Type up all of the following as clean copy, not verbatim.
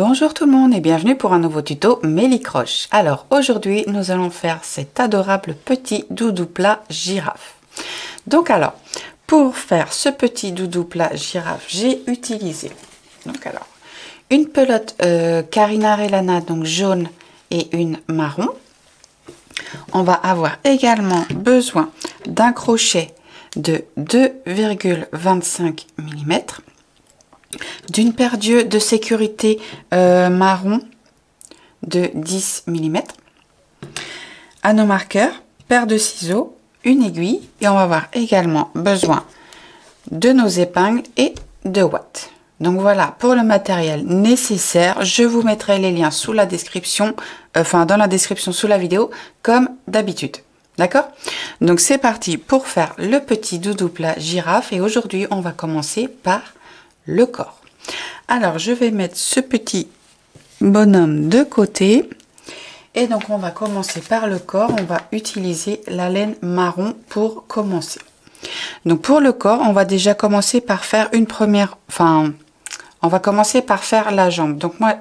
Bonjour tout le monde et bienvenue pour un nouveau tuto Mélicroche. Alors aujourd'hui nous allons faire cet adorable petit doudou plat girafe. Donc alors pour faire ce petit doudou plat girafe, j'ai utilisé une pelote Carina Relana donc jaune et une marron. On va avoir également besoin d'un crochet de 2,25 mm, d'une paire d'yeux de sécurité marron de 10 mm, à nos marqueurs, paire de ciseaux, une aiguille, et on va avoir également besoin de nos épingles et de ouates. Donc voilà pour le matériel nécessaire. Je vous mettrai les liens sous la description, dans la description sous la vidéo, comme d'habitude. D'accord? Donc c'est parti pour faire le petit doudou plat girafe, et aujourd'hui on va commencer par le corps. Alors je vais mettre ce petit bonhomme de côté, et donc on va commencer par le corps. On va utiliser la laine marron pour commencer. Donc pour le corps, on va déjà commencer par faire une première, on va commencer par faire la jambe. Donc moi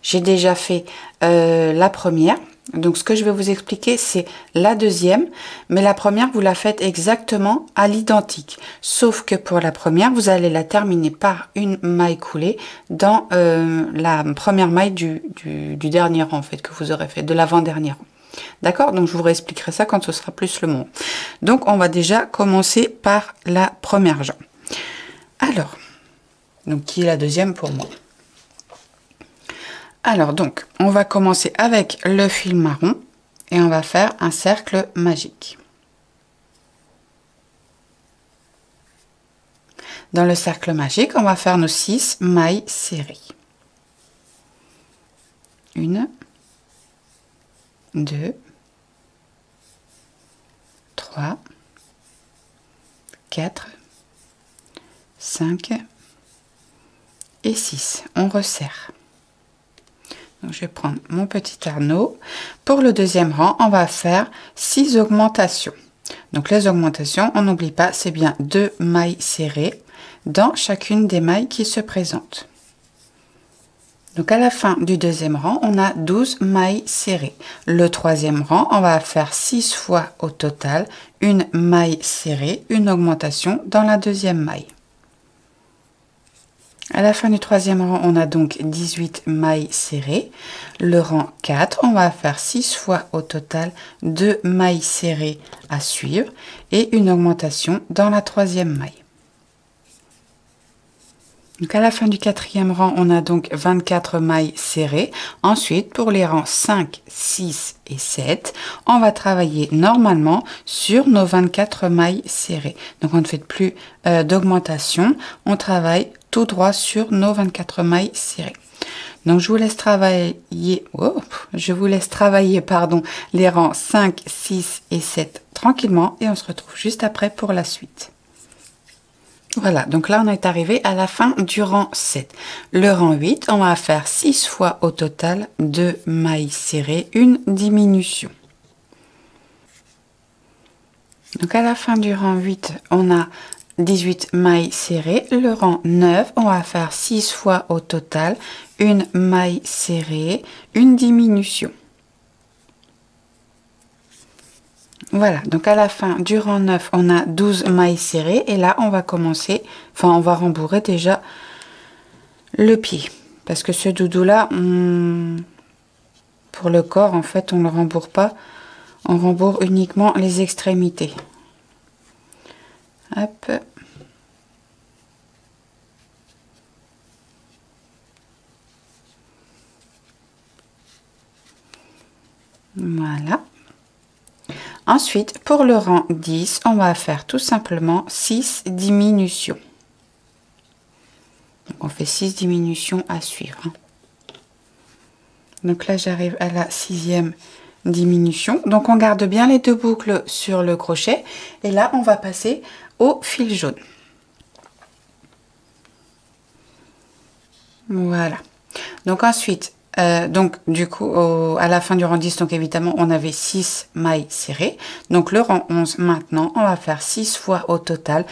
j'ai déjà fait la première. Donc ce que je vais vous expliquer, c'est la deuxième, mais la première vous la faites exactement à l'identique, sauf que pour la première vous allez la terminer par une maille coulée dans la première maille du dernier rang, en fait, que vous aurez fait, de l'avant-dernier rang. D'accord? Donc je vous réexpliquerai ça quand ce sera plus le moment. Donc on va déjà commencer par la première jambe. Alors, donc qui est la deuxième pour moi. Alors donc, on va commencer avec le fil marron et on va faire un cercle magique. Dans le cercle magique, on va faire nos 6 mailles serrées. 1, 2, 3, 4, 5 et 6. On resserre. Donc, je vais prendre mon petit arnaud. Pour le deuxième rang, on va faire 6 augmentations. Donc les augmentations, on n'oublie pas, c'est bien 2 mailles serrées dans chacune des mailles qui se présentent. Donc à la fin du deuxième rang, on a 12 mailles serrées. Le troisième rang, on va faire 6 fois au total une maille serrée, une augmentation dans la deuxième maille. À la fin du troisième rang, on a donc 18 mailles serrées. Le rang 4, on va faire 6 fois au total 2 mailles serrées à suivre et une augmentation dans la troisième maille. Donc à la fin du quatrième rang, on a donc 24 mailles serrées. Ensuite, pour les rangs 5, 6 et 7, on va travailler normalement sur nos 24 mailles serrées. Donc on ne fait plus d'augmentation, on travaille tout droit sur nos 24 mailles serrées. Donc je vous laisse travailler, les rangs 5, 6 et 7 tranquillement, et on se retrouve juste après pour la suite. Voilà, donc là on est arrivé à la fin du rang 7. Le rang 8, on va faire 6 fois au total 2 mailles serrées, une diminution. Donc à la fin du rang 8, on a 18 mailles serrées. Le rang 9, on va faire 6 fois au total une maille serrée, une diminution. Voilà, donc à la fin du rang 9, on a 12 mailles serrées, et là on va commencer, on va rembourrer déjà le pied, parce que ce doudou là, pour le corps en fait on ne le rembourre pas, on rembourre uniquement les extrémités. Hop. Voilà. Ensuite, pour le rang 10, on va faire tout simplement 6 diminutions. Donc on fait 6 diminutions à suivre. Donc là, j'arrive à la 6e diminution. Donc on garde bien les 2 boucles sur le crochet. Et là, on va passer au fil jaune. Voilà. Donc ensuite, du coup, à la fin du rang 10, donc évidemment, on avait 6 mailles serrées. Donc le rang 11, maintenant, on va faire 6 fois au total.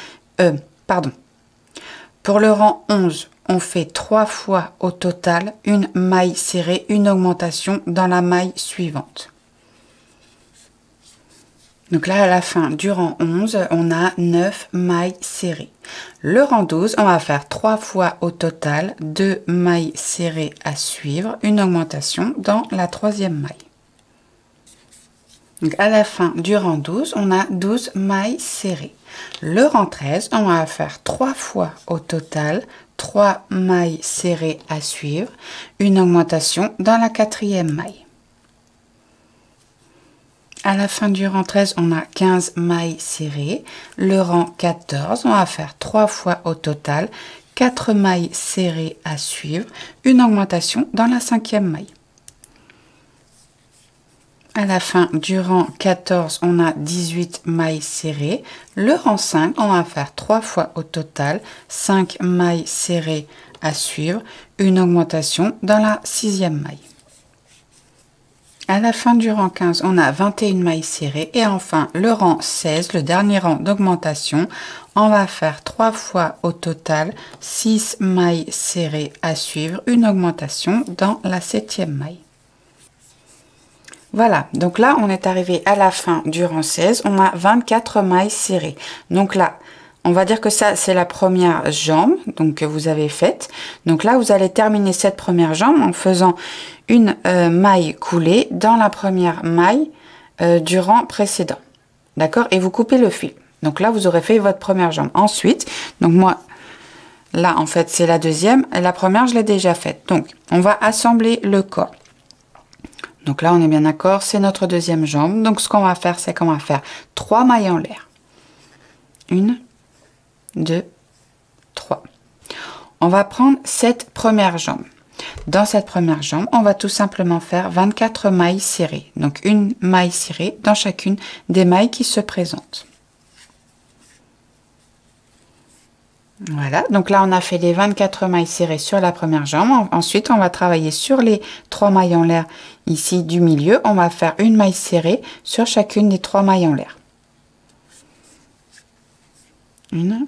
Pour le rang 11, on fait 3 fois au total une maille serrée, une augmentation dans la maille suivante. Donc là, à la fin du rang 11, on a 9 mailles serrées. Le rang 12, on va faire 3 fois au total 2 mailles serrées à suivre, une augmentation dans la troisième maille. Donc à la fin du rang 12, on a 12 mailles serrées. Le rang 13, on va faire 3 fois au total 3 mailles serrées à suivre, une augmentation dans la quatrième maille. À la fin du rang 13, on a 15 mailles serrées. Le rang 14, on va faire 3 fois au total 4 mailles serrées à suivre, une augmentation dans la cinquième maille. À la fin du rang 14, on a 18 mailles serrées. Le rang 5, on va faire 3 fois au total 5 mailles serrées à suivre, une augmentation dans la sixième maille. À la fin du rang 15, on a 21 mailles serrées et enfin le rang 16, le dernier rang d'augmentation, on va faire 3 fois au total 6 mailles serrées à suivre, une augmentation dans la septième maille. Voilà, donc là on est arrivé à la fin du rang 16, on a 24 mailles serrées. Donc là, on va dire que ça c'est la première jambe donc que vous avez faite. Donc là vous allez terminer cette première jambe en faisant une maille coulée dans la première maille du rang précédent. D'accord? Et vous coupez le fil. Donc là vous aurez fait votre première jambe. Ensuite, donc moi là en fait c'est la deuxième et la première je l'ai déjà faite. Donc on va assembler le corps. Donc là on est bien d'accord, c'est notre deuxième jambe. Donc ce qu'on va faire, c'est qu'on va faire 3 mailles en l'air. 1, 2, 3. On va prendre cette première jambe. Dans cette première jambe, on va tout simplement faire 24 mailles serrées. Donc une maille serrée dans chacune des mailles qui se présentent. Voilà, donc là on a fait les 24 mailles serrées sur la première jambe. Ensuite on va travailler sur les 3 mailles en l'air ici du milieu. On va faire une maille serrée sur chacune des 3 mailles en l'air. 1,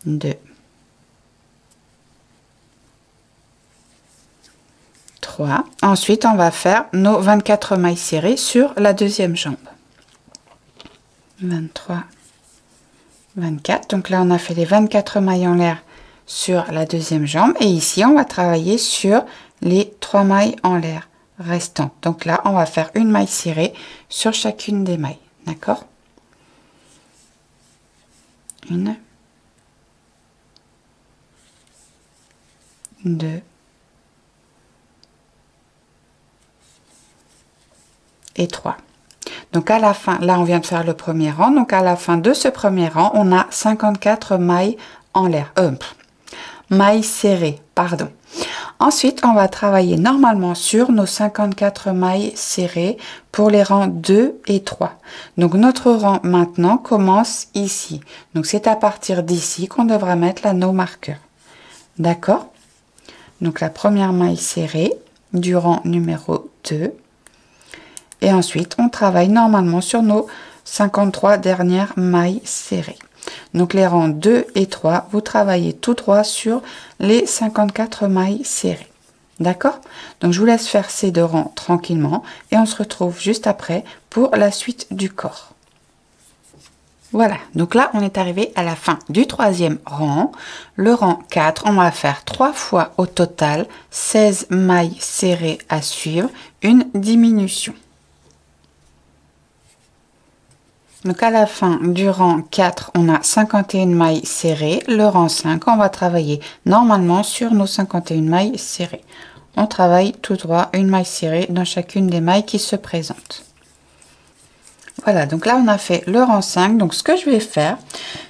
2, 3. Ensuite, on va faire nos 24 mailles serrées sur la deuxième jambe. 23, 24. Donc là, on a fait les 24 mailles en l'air sur la deuxième jambe. Et ici, on va travailler sur les 3 mailles en l'air restantes. Donc là, on va faire une maille serrée sur chacune des mailles. D'accord? 1, 2 et 3. Donc à la fin, là on vient de faire le premier rang, donc à la fin de ce premier rang, on a 54 mailles en l'air, mailles serrées, pardon. Ensuite, on va travailler normalement sur nos 54 mailles serrées pour les rangs 2 et 3. Donc notre rang maintenant commence ici. Donc c'est à partir d'ici qu'on devra mettre l'anneau marqueur. D'accord? Donc la première maille serrée du rang numéro 2. Et ensuite, on travaille normalement sur nos 53 dernières mailles serrées. Donc les rangs 2 et 3, vous travaillez tout droit sur les 54 mailles serrées. D'accord? Donc je vous laisse faire ces 2 rangs tranquillement et on se retrouve juste après pour la suite du corps. Voilà, donc là on est arrivé à la fin du 3e rang. Le rang 4, on va faire 3 fois au total 16 mailles serrées à suivre, une diminution. Donc à la fin du rang 4, on a 51 mailles serrées. Le rang 5, on va travailler normalement sur nos 51 mailles serrées. On travaille tout droit une maille serrée dans chacune des mailles qui se présentent. Voilà, donc là on a fait le rang 5. Donc ce que je vais faire,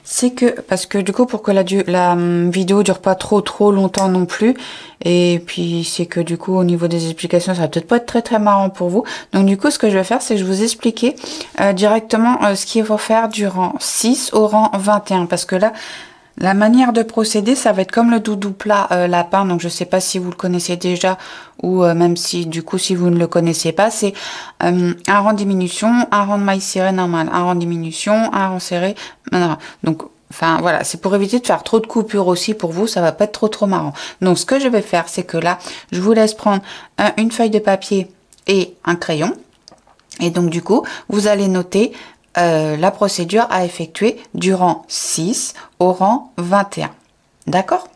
c'est que, parce que du coup pour que la vidéo dure pas trop longtemps non plus, et puis c'est que du coup au niveau des explications ça va peut-être pas être très marrant pour vous. Donc du coup ce que je vais faire, c'est que je vais vous expliquer directement ce qu'il faut faire du rang 6 au rang 21. Parce que là, la manière de procéder, ça va être comme le doudou plat lapin. Donc je sais pas si vous le connaissez déjà ou même si du coup si vous ne le connaissez pas, c'est un rang diminution, un rang de maille serrée normal, un rang diminution, un rang serré. Donc Enfin voilà, c'est pour éviter de faire trop de coupures aussi pour vous, ça va pas être trop marrant. Donc ce que je vais faire, c'est que là, je vous laisse prendre une feuille de papier et un crayon. Et donc du coup, vous allez noter la procédure à effectuer du rang 6 au rang 21. D'accord?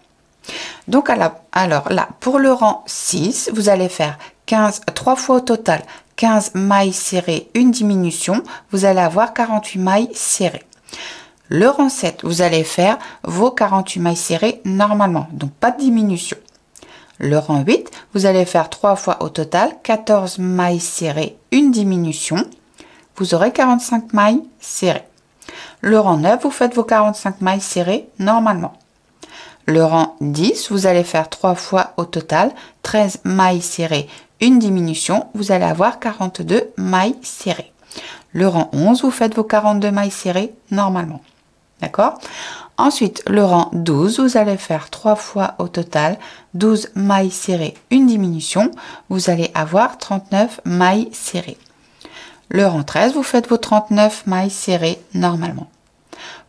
Donc alors là, pour le rang 6, vous allez faire 3 fois au total 15 mailles serrées, une diminution, vous allez avoir 48 mailles serrées. Le rang 7, vous allez faire vos 48 mailles serrées normalement, donc pas de diminution. Le rang 8, vous allez faire 3 fois au total 14 mailles serrées, une diminution, vous aurez 45 mailles serrées. Le rang 9, vous faites vos 45 mailles serrées normalement. Le rang 10, vous allez faire 3 fois au total 13 mailles serrées, une diminution, vous allez avoir 42 mailles serrées. Le rang 11, vous faites vos 42 mailles serrées normalement. D'accord? Ensuite, le rang 12, vous allez faire 3 fois au total 12 mailles serrées, une diminution, vous allez avoir 39 mailles serrées. Le rang 13, vous faites vos 39 mailles serrées normalement.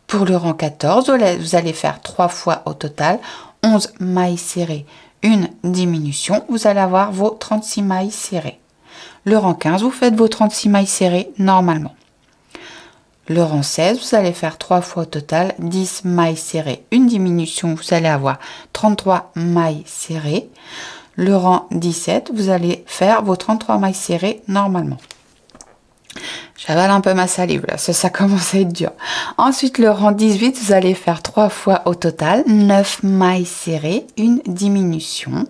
Pour le rang 14, vous allez faire 3 fois au total 11 mailles serrées, une diminution, vous allez avoir vos 36 mailles serrées. Le rang 15, vous faites vos 36 mailles serrées normalement. Le rang 16, vous allez faire 3 fois au total 10 mailles serrées, une diminution, vous allez avoir 33 mailles serrées. Le rang 17, vous allez faire vos 33 mailles serrées normalement. J'avale un peu ma salive là, ça commence à être dur. Ensuite, le rang 18, vous allez faire 3 fois au total 9 mailles serrées, une diminution.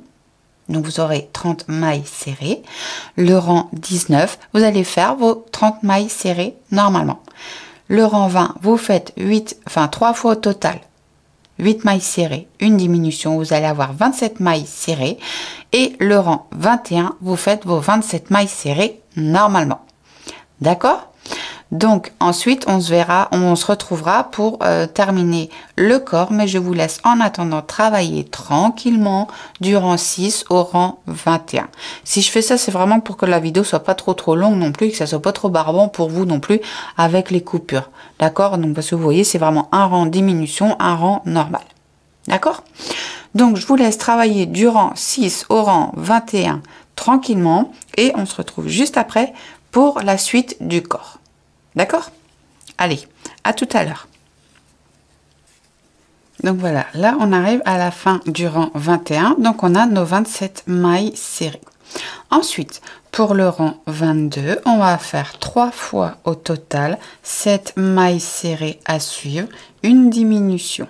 Donc vous aurez 30 mailles serrées. Le rang 19, vous allez faire vos 30 mailles serrées normalement. Le rang 20, vous faites 3 fois au total 8 mailles serrées, une diminution, vous allez avoir 27 mailles serrées. Et le rang 21, vous faites vos 27 mailles serrées normalement. D'accord? Donc ensuite on se retrouvera pour terminer le corps, mais je vous laisse en attendant travailler tranquillement du rang 6 au rang 21. Si je fais ça, c'est vraiment pour que la vidéo soit pas trop longue non plus, que ça soit pas trop barbant pour vous non plus avec les coupures. D'accord? Donc parce que vous voyez, c'est vraiment un rang diminution, un rang normal. D'accord? Donc je vous laisse travailler du rang 6 au rang 21 tranquillement et on se retrouve juste après pour la suite du corps. D'accord? Allez, à tout à l'heure. Donc voilà, là on arrive à la fin du rang 21, donc on a nos 27 mailles serrées. Ensuite, pour le rang 22, on va faire 3 fois au total 7 mailles serrées à suivre, une diminution.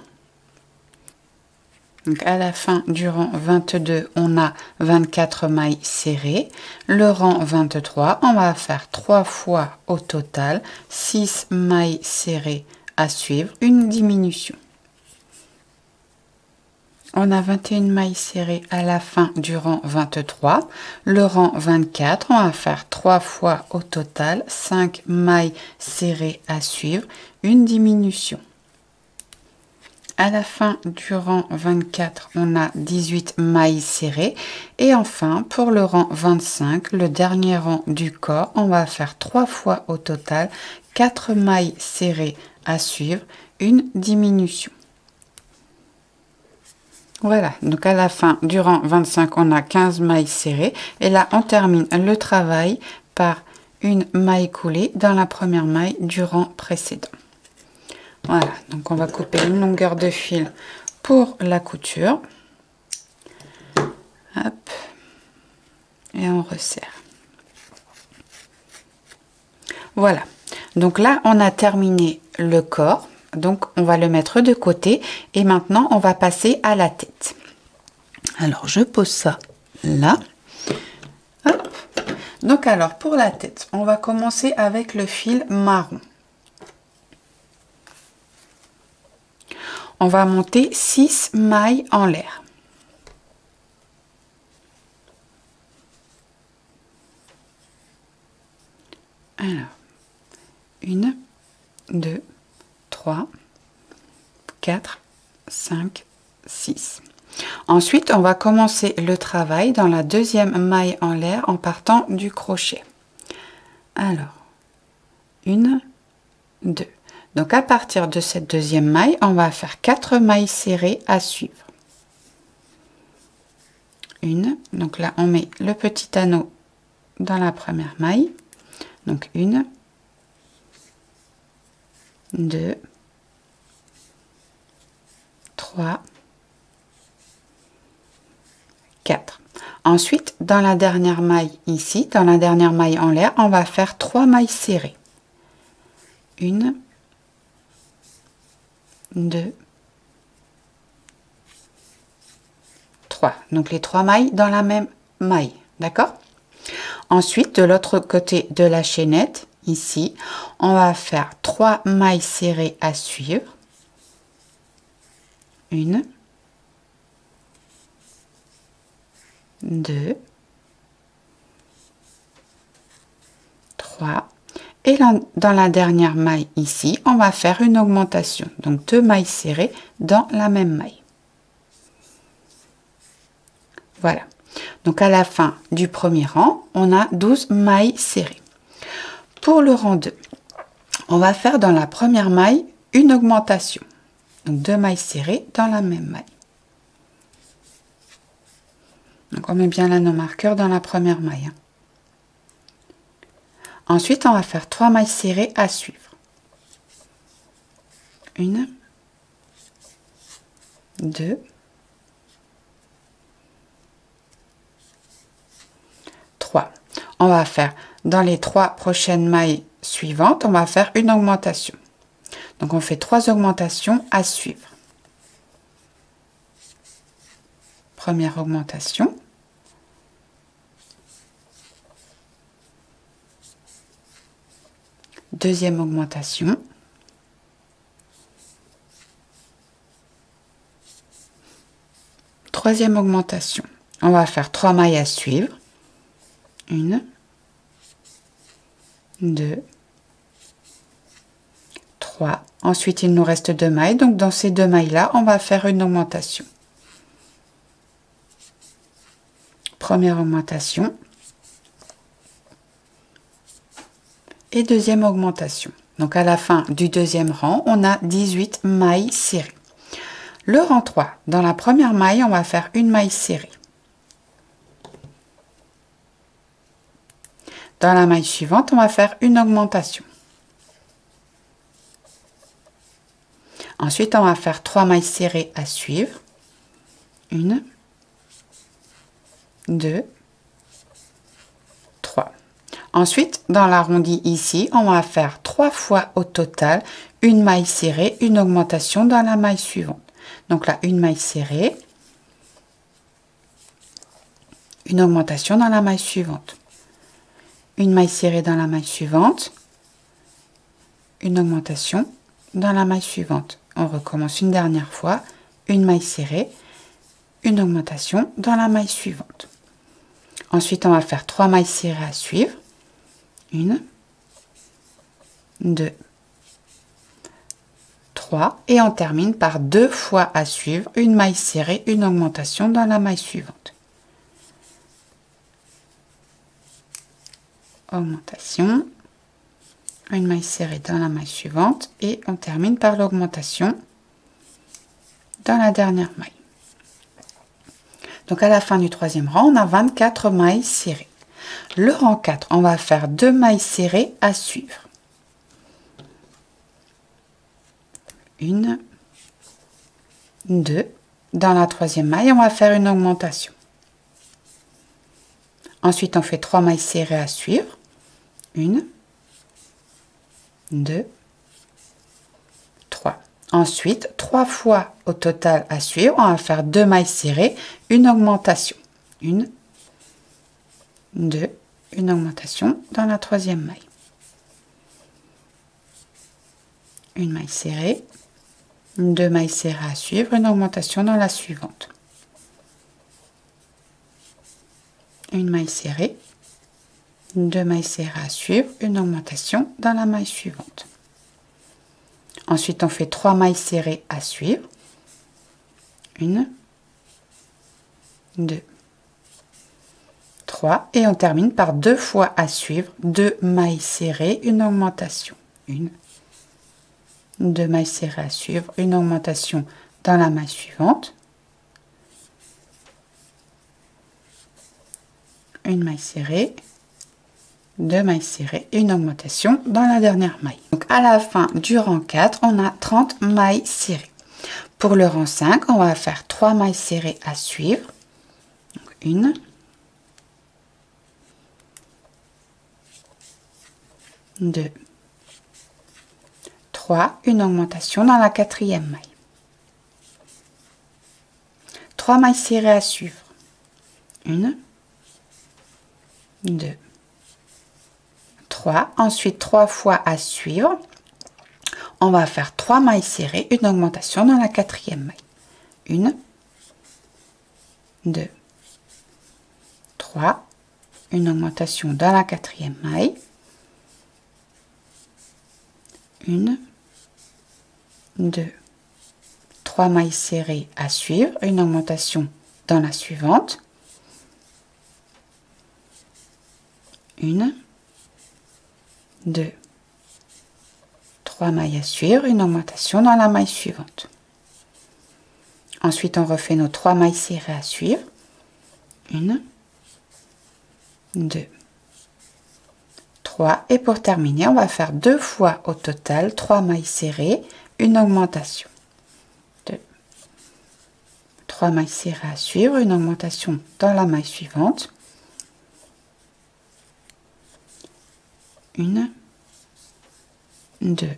Donc à la fin du rang 22, on a 24 mailles serrées. Le rang 23, on va faire 3 fois au total 6 mailles serrées à suivre, une diminution. On a 21 mailles serrées à la fin du rang 23. Le rang 24, on va faire 3 fois au total 5 mailles serrées à suivre, une diminution. À la fin du rang 24, on a 18 mailles serrées. Et enfin, pour le rang 25, le dernier rang du corps, on va faire 3 fois au total 4 mailles serrées à suivre, une diminution. Voilà, donc à la fin du rang 25, on a 15 mailles serrées. Et là, on termine le travail par une maille coulée dans la première maille du rang précédent. Voilà, donc on va couper une longueur de fil pour la couture. Hop. Et on resserre. Voilà, donc là on a terminé le corps. Donc on va le mettre de côté et maintenant on va passer à la tête. Alors je pose ça là. Hop. Donc alors pour la tête, on va commencer avec le fil marron. On va monter 6 mailles en l'air. Alors, 1, 2, 3, 4, 5, 6. Ensuite, on va commencer le travail dans la deuxième maille en l'air en partant du crochet. Alors, 1, 2. Donc à partir de cette deuxième maille, on va faire 4 mailles serrées à suivre. Une, donc là on met le petit anneau dans la première maille. Donc 1, 2, 3, 4. Ensuite, dans la dernière maille ici, dans la dernière maille en l'air, on va faire 3 mailles serrées. 1, 2, 3. Donc les 3 mailles dans la même maille, d'accord? Ensuite, de l'autre côté de la chaînette, ici, on va faire 3 mailles serrées à suivre. 1, 2, 3. Et là, dans la dernière maille ici, on va faire une augmentation. Donc 2 mailles serrées dans la même maille. Voilà. Donc à la fin du premier rang, on a 12 mailles serrées. Pour le rang 2, on va faire dans la première maille une augmentation. Donc 2 mailles serrées dans la même maille. Donc on met bien là nos marqueurs dans la première maille. Ensuite, on va faire 3 mailles serrées à suivre. 1, 2, 3. On va faire dans les 3 prochaines mailles suivantes, on va faire une augmentation. Donc on fait 3 augmentations à suivre. Première augmentation. Deuxième augmentation. Troisième augmentation. On va faire 3 mailles à suivre. 1, 2, 3. Ensuite, il nous reste 2 mailles. Donc, dans ces 2 mailles-là, on va faire une augmentation. Première augmentation. Et deuxième augmentation. Donc, à la fin du deuxième rang, on a 18 mailles serrées. Le rang 3, dans la première maille, on va faire une maille serrée. Dans la maille suivante, on va faire une augmentation. Ensuite, on va faire 3 mailles serrées à suivre. 1, 2, 3. Ensuite, dans l'arrondi ici, on va faire 3 fois au total une maille serrée, une augmentation dans la maille suivante. Donc là, une maille serrée, une augmentation dans la maille suivante. Une maille serrée dans la maille suivante, une augmentation dans la maille suivante. On recommence une dernière fois, une maille serrée, une augmentation dans la maille suivante. Ensuite, on va faire 3 mailles serrées à suivre. 1, 2, 3. Et on termine par 2 fois à suivre, une maille serrée, une augmentation dans la maille suivante. Augmentation, une maille serrée dans la maille suivante et on termine par l'augmentation dans la dernière maille. Donc à la fin du troisième rang, on a 24 mailles serrées. Le rang 4, on va faire 2 mailles serrées à suivre. 1, 2. Dans la troisième maille, on va faire une augmentation. Ensuite, on fait 3 mailles serrées à suivre. 1, 2, 3. Ensuite, 3 fois au total à suivre, on va faire 2 mailles serrées, une augmentation. 1, 2, une augmentation dans la troisième maille. Une maille serrée, 2 mailles serrées à suivre, une augmentation dans la suivante. Une maille serrée, 2 mailles serrées à suivre, une augmentation dans la maille suivante. Ensuite, on fait 3 mailles serrées à suivre. 1, 2, 3. Et on termine par 2 fois à suivre, 2 mailles serrées, une augmentation. 1, 2 mailles serrées à suivre, une augmentation dans la maille suivante, une maille serrée, 2 mailles serrées, une augmentation dans la dernière maille. Donc à la fin du rang 4, on a 30 mailles serrées. Pour le rang 5, on va faire 3 mailles serrées à suivre. Donc 1, 2, 3, une augmentation dans la 4e maille. 3 mailles serrées à suivre. 1, 2, 3. Ensuite, 3 fois à suivre. On va faire 3 mailles serrées, une augmentation dans la 4e maille. 1, 2, 3. Une augmentation dans la 4e maille. 1, 2, 3 mailles serrées à suivre, une augmentation dans la suivante. 1, 2, 3 mailles à suivre, une augmentation dans la maille suivante. Ensuite, on refait nos 3 mailles serrées à suivre. 1, 2, 3. Et pour terminer, on va faire 2 fois au total 3 mailles serrées, une augmentation. 2, 3 mailles serrées à suivre, une augmentation dans la maille suivante. 1, 2,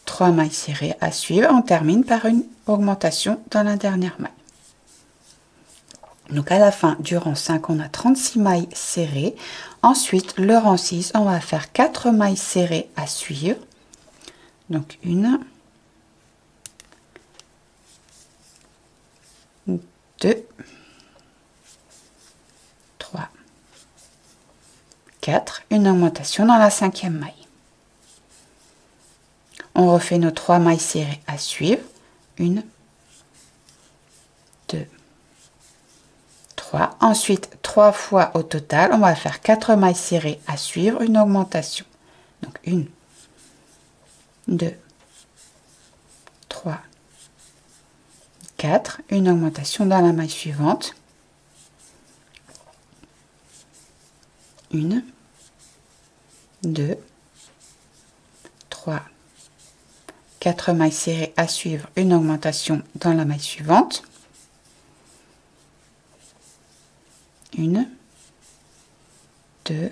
3 mailles serrées à suivre. On termine par une augmentation dans la dernière maille. Donc à la fin du rang 5, on a 36 mailles serrées. Ensuite, le rang 6, on va faire 4 mailles serrées à suivre. Donc 1, 2, 3, 4, une augmentation dans la 5e maille. On refait nos 3 mailles serrées à suivre. 1, 2, 3. Ensuite, 3 fois au total, on va faire 4 mailles serrées à suivre, une augmentation. Donc 1, 2, 3, 4, une augmentation dans la maille suivante. 1, 2, 3, 4 mailles serrées à suivre, une augmentation dans la maille suivante. 1, 2,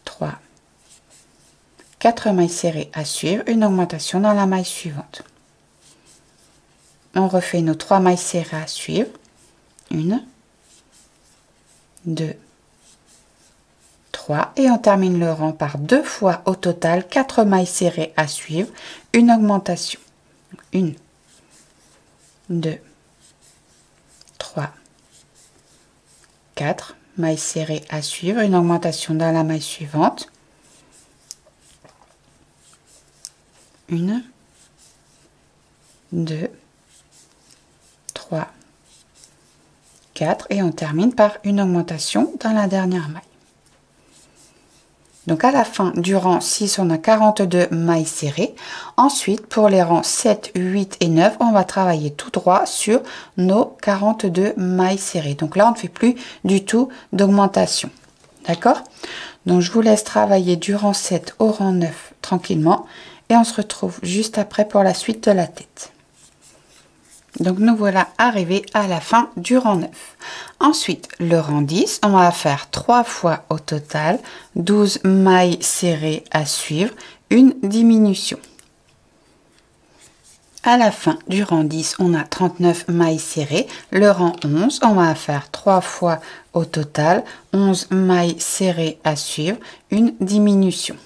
3, 4 mailles serrées à suivre, une augmentation dans la maille suivante. On refait nos 3 mailles serrées à suivre. 1, 2, 3 et on termine le rang par 2 fois au total 4 mailles serrées à suivre, une augmentation. 1, 2, 3, 4 mailles serrées à suivre, une augmentation dans la maille suivante. 1, 2, 3, 4 et on termine par une augmentation dans la dernière maille. Donc à la fin du rang 6, on a 42 mailles serrées. Ensuite, pour les rangs 7, 8 et 9, on va travailler tout droit sur nos 42 mailles serrées. Donc là, on ne fait plus du tout d'augmentation. D'accord? Donc je vous laisse travailler du rang 7 au rang 9 tranquillement. Et on se retrouve juste après pour la suite de la tête. Donc nous voilà arrivés à la fin du rang 9. Ensuite, le rang 10, on va faire 3 fois au total 12 mailles serrées à suivre, une diminution. À la fin du rang 10, on a 39 mailles serrées. Le rang 11, on va faire 3 fois au total 11 mailles serrées à suivre, une diminution.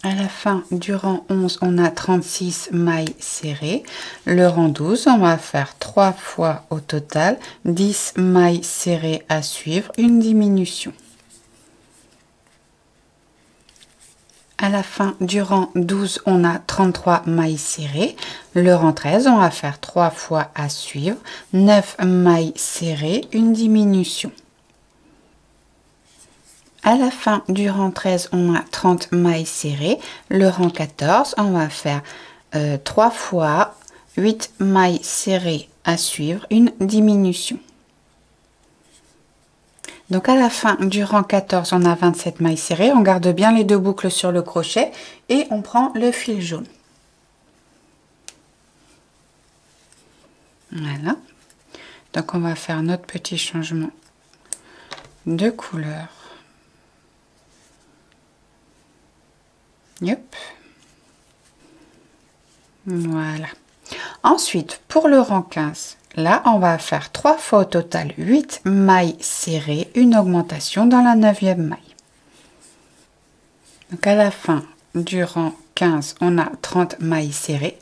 À la fin du rang 11, on a 36 mailles serrées. Le rang 12, on va faire 3 fois au total 10 mailles serrées à suivre, une diminution. À la fin du rang 12, on a 33 mailles serrées. Le rang 13, on va faire 3 fois à suivre, 9 mailles serrées, une diminution. À la fin du rang 13, on a 30 mailles serrées. Le rang 14, on va faire 3 fois 8 mailles serrées à suivre, une diminution. Donc à la fin du rang 14, on a 27 mailles serrées. On garde bien les 2 boucles sur le crochet et on prend le fil jaune. Voilà. Donc on va faire notre petit changement de couleur. Yep. Voilà. Ensuite, pour le rang 15, là, on va faire 3 fois au total 8 mailles serrées, une augmentation dans la 9e maille. Donc, à la fin du rang 15, on a 30 mailles serrées.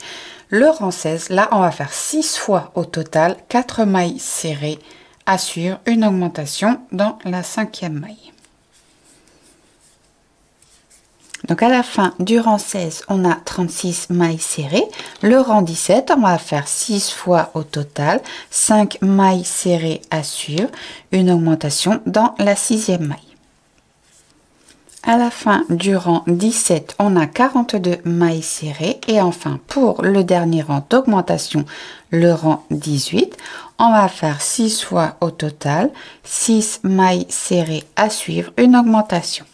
Le rang 16, là, on va faire 6 fois au total 4 mailles serrées à suivre, une augmentation dans la 5e maille. Donc à la fin du rang 16, on a 36 mailles serrées. Le rang 17, on va faire 6 fois au total, 5 mailles serrées à suivre, une augmentation dans la 6e maille. À la fin du rang 17, on a 42 mailles serrées. Et enfin, pour le dernier rang d'augmentation, le rang 18, on va faire 6 fois au total, 6 mailles serrées à suivre, une augmentation.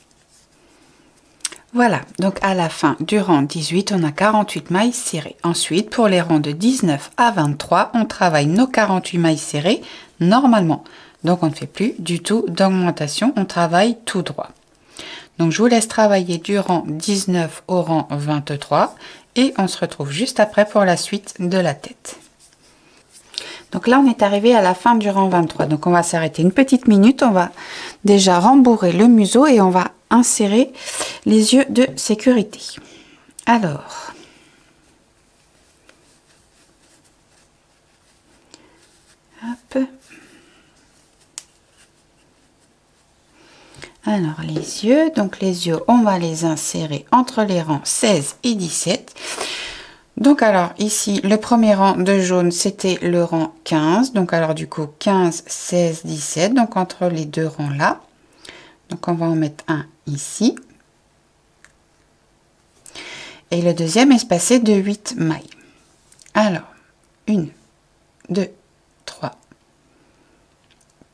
Voilà, donc à la fin du rang 18, on a 48 mailles serrées. Ensuite, pour les rangs de 19 à 23, on travaille nos 48 mailles serrées normalement. Donc, on ne fait plus du tout d'augmentation, on travaille tout droit. Donc, je vous laisse travailler du rang 19 au rang 23 et on se retrouve juste après pour la suite de la tête. Donc là, on est arrivé à la fin du rang 23. Donc, on va s'arrêter une petite minute. On va déjà rembourrer le museau et on va insérer les yeux de sécurité. Alors, hop. Alors, les yeux. Donc, les yeux, on va les insérer entre les rangs 16 et 17. Donc alors ici le premier rang de jaune c'était le rang 15, donc alors du coup 15, 16, 17, donc entre les deux rangs là, donc on va en mettre un ici et le deuxième espacé de 8 mailles. Alors 1, 2, 3,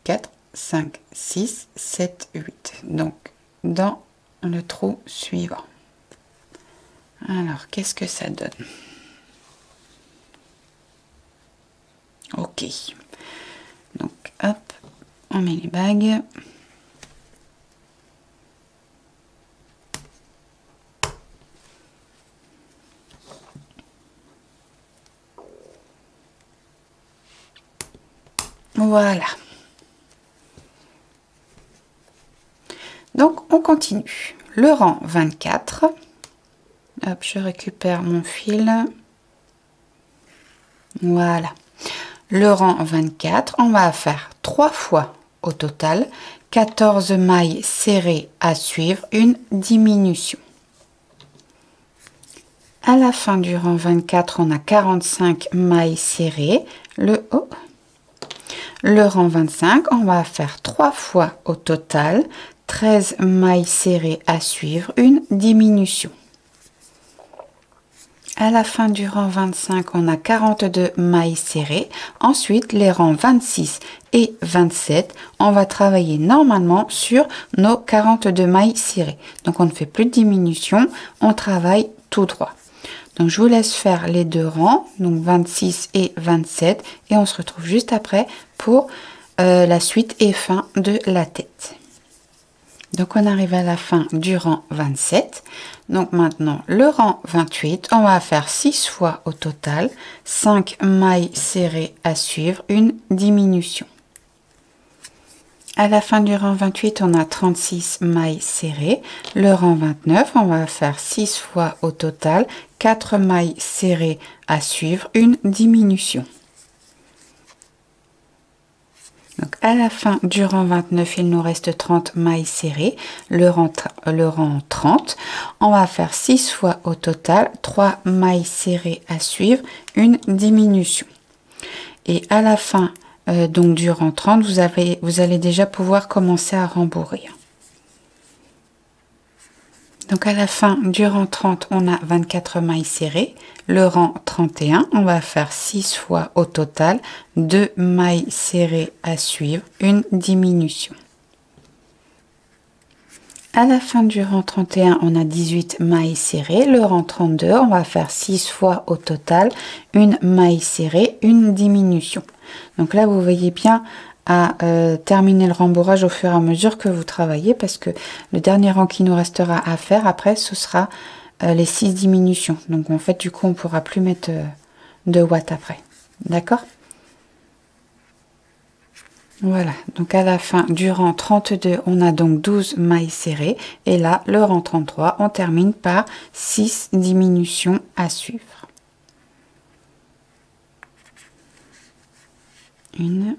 4, 5, 6, 7, 8, donc dans le trou suivant. Alors qu'est-ce que ça donne? Ok, donc hop, on met les bagues. Voilà. Donc on continue. Le rang 24. Hop, je récupère mon fil. Voilà. Le rang 24, on va faire 3 fois au total 14 mailles serrées à suivre, une diminution. À la fin du rang 24, on a 45 mailles serrées. Le rang 25, on va faire 3 fois au total 13 mailles serrées à suivre, une diminution. À la fin du rang 25, on a 42 mailles serrées. Ensuite, les rangs 26 et 27, on va travailler normalement sur nos 42 mailles serrées. Donc, on ne fait plus de diminution, on travaille tout droit. Donc, je vous laisse faire les deux rangs, donc 26 et 27, et on se retrouve juste après pour la suite et fin de la tête. Donc, on arrive à la fin du rang 27. Donc, maintenant, le rang 28, on va faire 6 fois au total, 5 mailles serrées à suivre, une diminution. À la fin du rang 28, on a 36 mailles serrées. Le rang 29, on va faire 6 fois au total, 4 mailles serrées à suivre, une diminution. Donc à la fin du rang 29, il nous reste 30 mailles serrées. Le rang 30, on va faire 6 fois au total, 3 mailles serrées à suivre, une diminution. Et à la fin donc du rang 30, vous allez déjà pouvoir commencer à rembourrer. Donc à la fin du rang 30, on a 24 mailles serrées. Le rang 31, on va faire 6 fois au total 2 mailles serrées à suivre, une diminution. À la fin du rang 31, on a 18 mailles serrées. Le rang 32, on va faire 6 fois au total une maille serrée, une diminution. Donc là, vous voyez bien à terminer le rembourrage au fur et à mesure que vous travaillez, parce que le dernier rang qui nous restera à faire après, ce sera les 6 diminutions. Donc en fait, du coup, on ne pourra plus mettre de watts après. D'accord? Voilà, donc à la fin du rang 32, on a donc 12 mailles serrées. Et là, le rang 33, on termine par 6 diminutions à suivre. 1,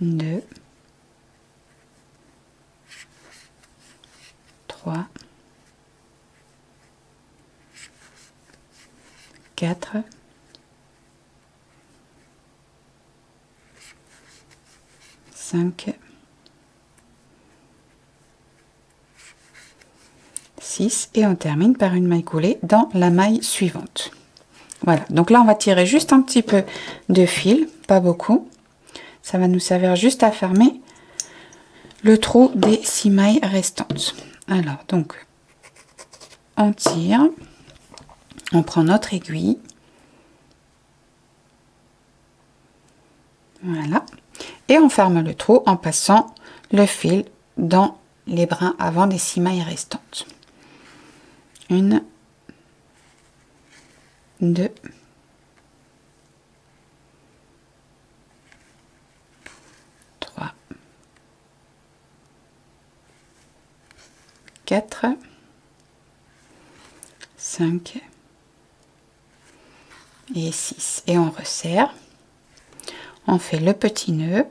2, 3, 4, 5, 6 et on termine par une maille coulée dans la maille suivante. Voilà, donc là on va tirer juste un petit peu de fil, pas beaucoup. Ça va nous servir juste à fermer le trou des 6 mailles restantes. Alors donc on tire, on prend notre aiguille, voilà, et on ferme le trou en passant le fil dans les brins avant des 6 mailles restantes. 1, 2, 3, 4, 5 et 6. Et on resserre. On fait le petit nœud.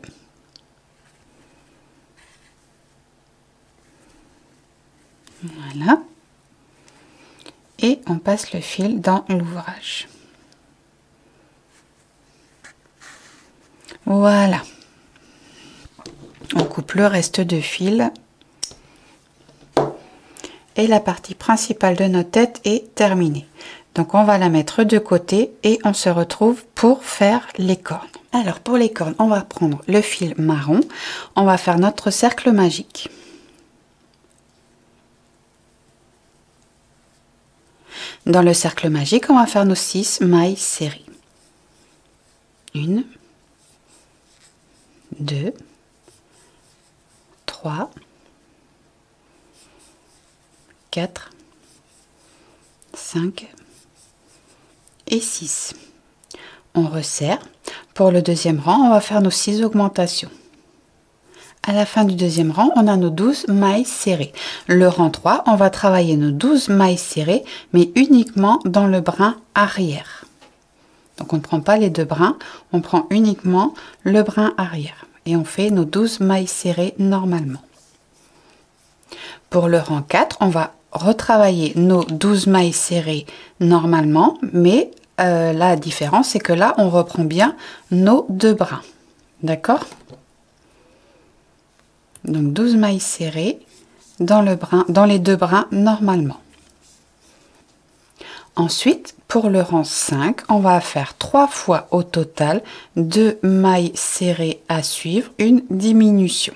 Voilà. Et on passe le fil dans l'ouvrage. Voilà. On coupe le reste de fil. Et la partie principale de notre tête est terminée. Donc on va la mettre de côté et on se retrouve pour faire les cornes. Alors pour les cornes, on va prendre le fil marron. On va faire notre cercle magique. Dans le cercle magique, on va faire nos 6 mailles serrées. 1, 2, 3, 4, 5 et 6. On resserre. Pour le deuxième rang, on va faire nos 6 augmentations. À la fin du deuxième rang, on a nos 12 mailles serrées. Le rang 3, on va travailler nos 12 mailles serrées, mais uniquement dans le brin arrière. Donc on ne prend pas les deux brins, on prend uniquement le brin arrière. Et on fait nos 12 mailles serrées normalement. Pour le rang 4, on va retravailler nos 12 mailles serrées normalement, mais la différence, c'est que là, on reprend bien nos deux brins. D'accord? Donc 12 mailles serrées dans les deux brins normalement. Ensuite, pour le rang 5, on va faire 3 fois au total 2 mailles serrées à suivre, une diminution.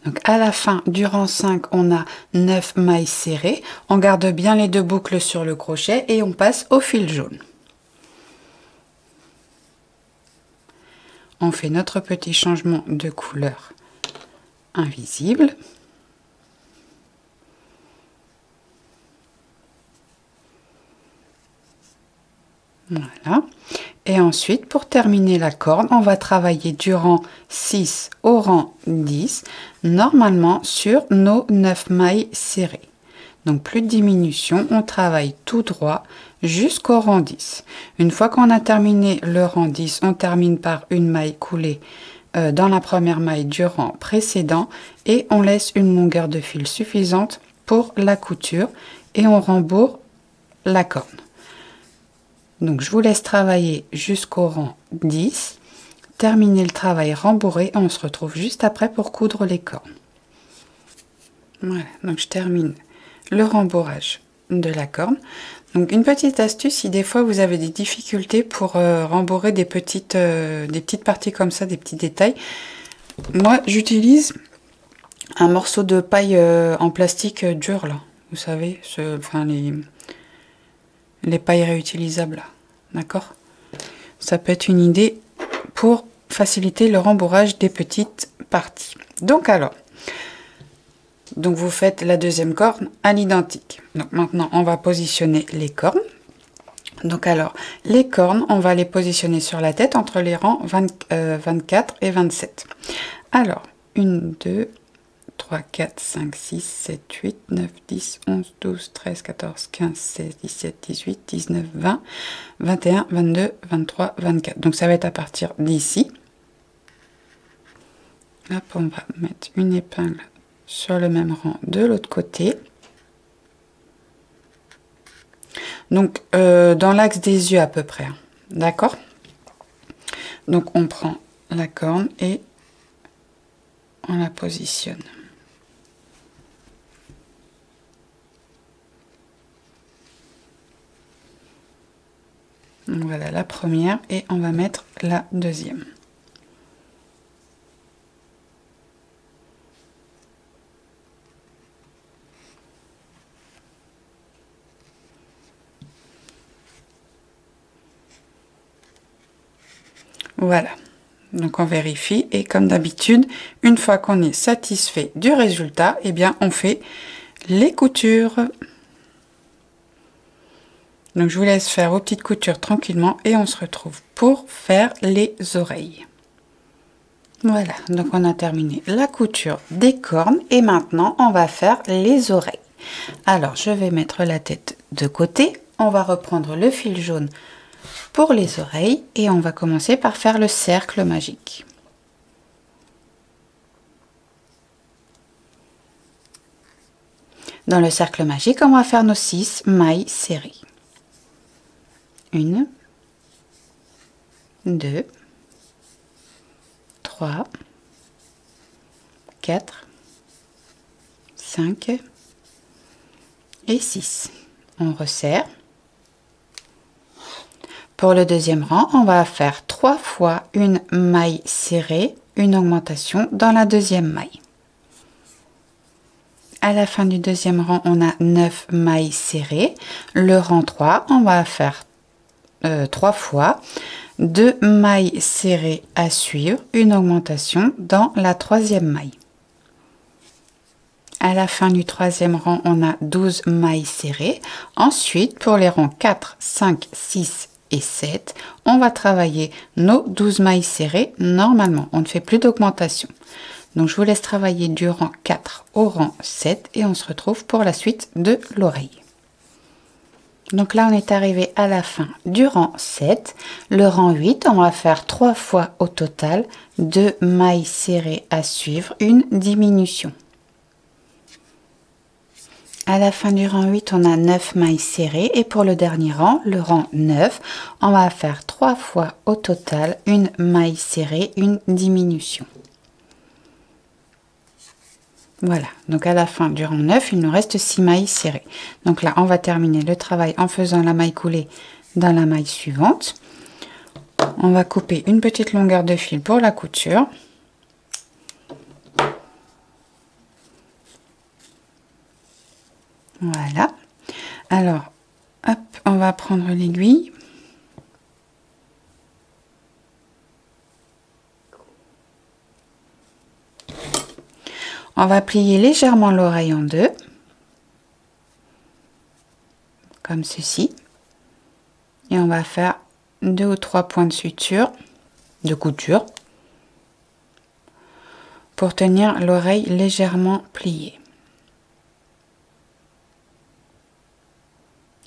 Donc à la fin du rang 5, on a 9 mailles serrées. On garde bien les deux boucles sur le crochet et on passe au fil jaune. On fait notre petit changement de couleur invisible. Voilà. Et ensuite, pour terminer la corde, on va travailler du rang 6 au rang 10, normalement sur nos 9 mailles serrées. Donc plus de diminution, on travaille tout droit jusqu'au rang 10. Une fois qu'on a terminé le rang 10, on termine par une maille coulée dans la première maille du rang précédent et on laisse une longueur de fil suffisante pour la couture et on rembourre la corne. Donc je vous laisse travailler jusqu'au rang 10, terminer le travail rembourré. On se retrouve juste après pour coudre les cornes. Voilà, donc je termine le rembourrage de la corne. Donc une petite astuce, si des fois vous avez des difficultés pour rembourrer des petites parties comme ça, des petits détails, moi j'utilise un morceau de paille en plastique dur là, vous savez, enfin les pailles réutilisables là, d'accord? Ça peut être une idée pour faciliter le rembourrage des petites parties. Donc alors, vous faites la deuxième corne à l'identique. Donc maintenant on va positionner les cornes. Donc alors, les cornes, on va les positionner sur la tête entre les rangs 24 et 27. Alors, 1, 2, 3, 4, 5, 6, 7, 8, 9, 10, 11, 12, 13, 14, 15, 16, 17, 18, 19, 20, 21, 22, 23, 24. Donc ça va être à partir d'ici. Hop, on va mettre une épingle sur le même rang de l'autre côté. Donc dans l'axe des yeux à peu près, hein. D'accord? Donc on prend la corne et on la positionne. Donc voilà la première et on va mettre la deuxième. Voilà, donc on vérifie et comme d'habitude, une fois qu'on est satisfait du résultat, eh bien on fait les coutures. Donc je vous laisse faire vos petites coutures tranquillement et on se retrouve pour faire les oreilles. Voilà, donc on a terminé la couture des cornes et maintenant on va faire les oreilles. Alors je vais mettre la tête de côté, on va reprendre le fil jaune pour les oreilles et on va commencer par faire le cercle magique. Dans le cercle magique, on va faire nos 6 mailles serrées. 1, 2, 3, 4, 5 et 6. On resserre. Pour le deuxième rang, on va faire 3 fois une maille serrée, une augmentation dans la deuxième maille. À la fin du deuxième rang, on a 9 mailles serrées. Le rang 3, on va faire 3 fois 2 mailles serrées à suivre, une augmentation dans la troisième maille. À la fin du troisième rang, on a 12 mailles serrées. Ensuite, pour les rangs 4, 5, 6 et 7, on va travailler nos 12 mailles serrées normalement. On ne fait plus d'augmentation. Donc, je vous laisse travailler du rang 4 au rang 7 et on se retrouve pour la suite de l'oreille. Donc là, on est arrivé à la fin du rang 7. Le rang 8, on va faire 3 fois au total 2 mailles serrées à suivre, une diminution. À la fin du rang 8, on a 9 mailles serrées et pour le dernier rang, le rang 9, on va faire 3 fois au total une maille serrée, une diminution. Voilà, donc à la fin du rang 9, il nous reste 6 mailles serrées. Donc là, on va terminer le travail en faisant la maille coulée dans la maille suivante. On va couper une petite longueur de fil pour la couture. Voilà. Alors, hop, on va prendre l'aiguille. On va plier légèrement l'oreille en deux, comme ceci. Et on va faire 2 ou 3 points de suture, de couture, pour tenir l'oreille légèrement pliée.